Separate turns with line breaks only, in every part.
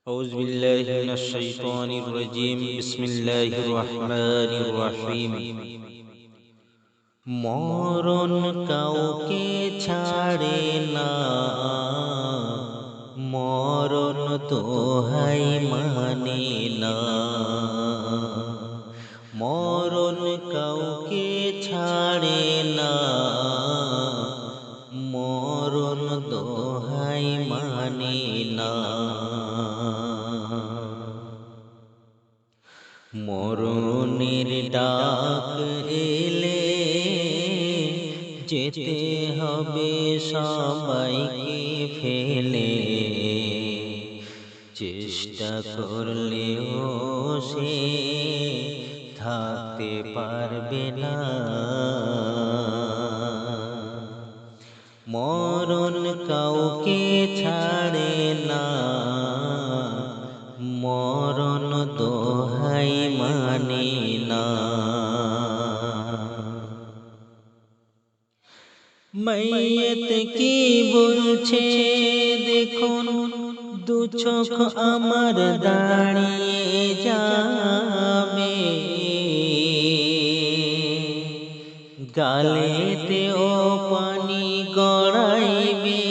أعوذ بالله من الشيطان الرجيم بسم الله الرحمن الرحيم মরণ কাউকে ছাড়ে না, মরণ দোহাই মানে না। মরণ কাউকে ছাড়ে না, মরণ দোহাই মানে না। মরণের ডাক এলে যেতে হবে সবাইকে ফেলে, চেষ্টা করলেও সে থাকতে পারবে না। মরণ কাউকে ছাড়ে না, মরণ দোহাই মানে না। মাইয়াত কি বলছে দেখুন, দু চোখ আমার দাঁড়িয়ে যাবে। গালেতেও পানি গড়াইবে,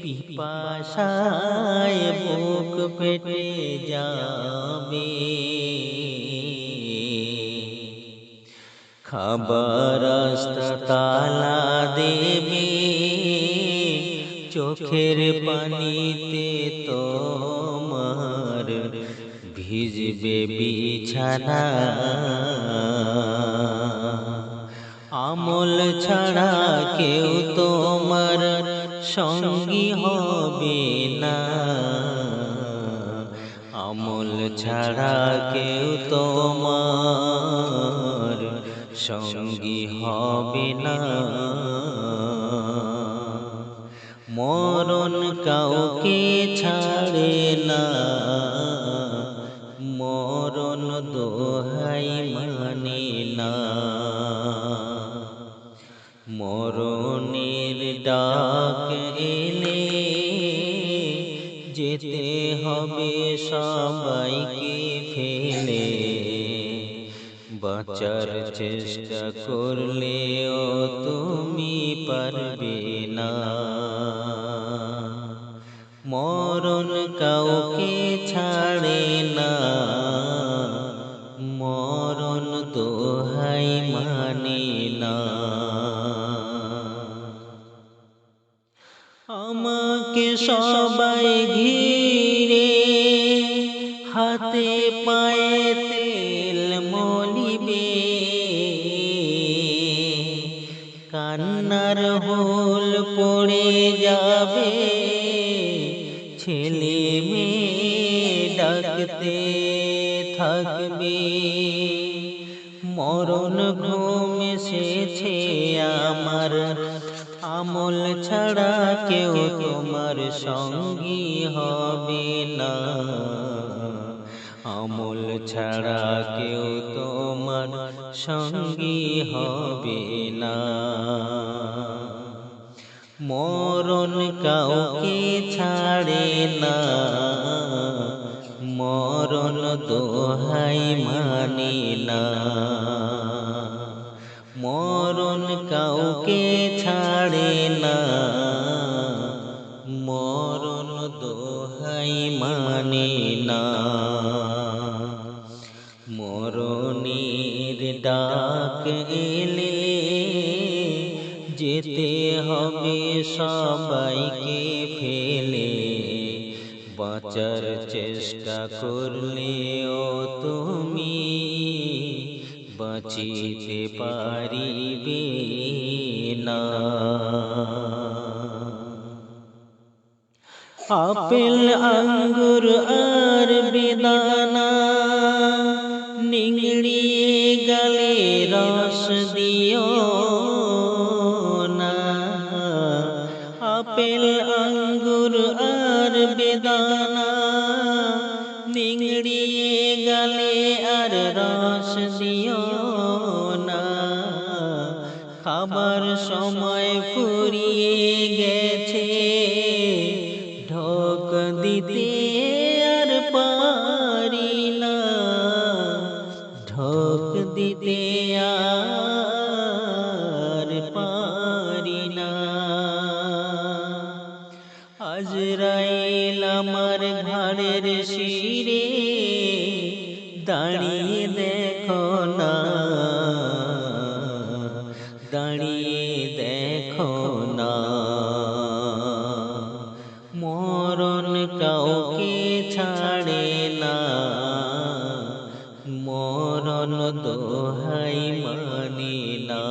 পিপাসায় বুক ফেটে যাবে। খাবার রাস্তা তালা দেবে, চোখের পানিতে তোমার ভিজবে বিছানা। আমল ছাড়া কেউ তোমার সঙ্গী হবে না, আমল ছাড়া কেউ তোমার সঙ্গী হবে না। মরণ কাউকে ছাড়ে না, মরণ দোহাই মানে না। মরণের ডাক এলে যেতে হবে সবাইকে ফেলে, বাঁচার চেষ্টা করলেও তুমি পারবে না। মরণ কাউকে ছাড়ে না, মরণ দোহাই মানে না। আমাকে সবাই ঘিরে হাতে পায়ে তেল মলিবে, কান্নার হোল পড়ে যাবে। ছেলে মেয়ে ডাকতে থাকবে, মরণ ঘুম এসেছে আমার। আমল ছাড়া কেউ তোমার সঙ্গী হবে না, আমল ছাড়া কেউ তোমার সঙ্গী হবে না। মরণ কাউকে ছাড়ে না, মরণ দোহাই মানে না। মরণ কাউকে ছাড়ে না, মরণ দোহাই মানে না। মরণের ডাক এলে যেতে হবে সবাইকে ফেলে, বাঁচার চেষ্টা করলেও তুমি বাঁচিতে পারিবে না। আপেল আঙ্গুর আর বেদানা নিংড়িয়ে গালে রস দিও না। আপেল আঙ্গুর আর বেদানা নিংড়িয়ে গালে আর রস দিও না। খাবার সময় ফুরিয়ে গেছে, ঢোক দিতে আর পারি না, ঢোক দিতে আর পারি না। আজরাইল আমার ঘাড়ের শিরে দাঁড়িয়ে দেখো না, দাঁড়িয়ে দেখো না। মরণ কাউকে ছাড়ে না, মরণ দোহাই মানে না।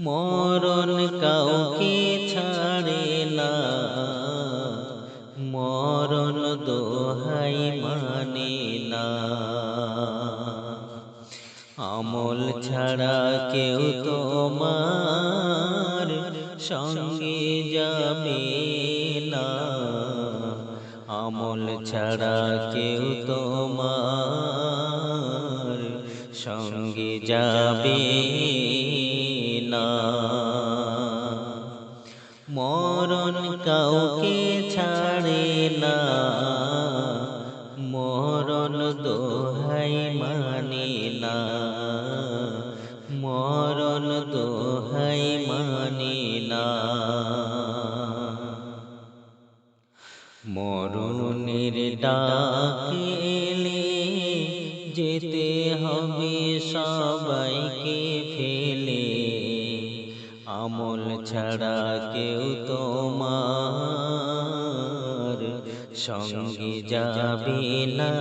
মরণ কাউকে ছাড়ে না, মরণ দোহাই মানে না। আমল ছাড়া কেউ তোমার সঙ্গে যাবে না, আমল ছাড়া কেউ তোমার সঙ্গে যাবে না। মরণ কাউকে ছাড়ে না, মরণ দোহাই মানে না, মরণ দোহাই মানে না। মরণের ডাক এলে যেতে হবে সবাইকে ফেলে, আমল ছাড়া কেউ তোমার সঙ্গে যাবে না।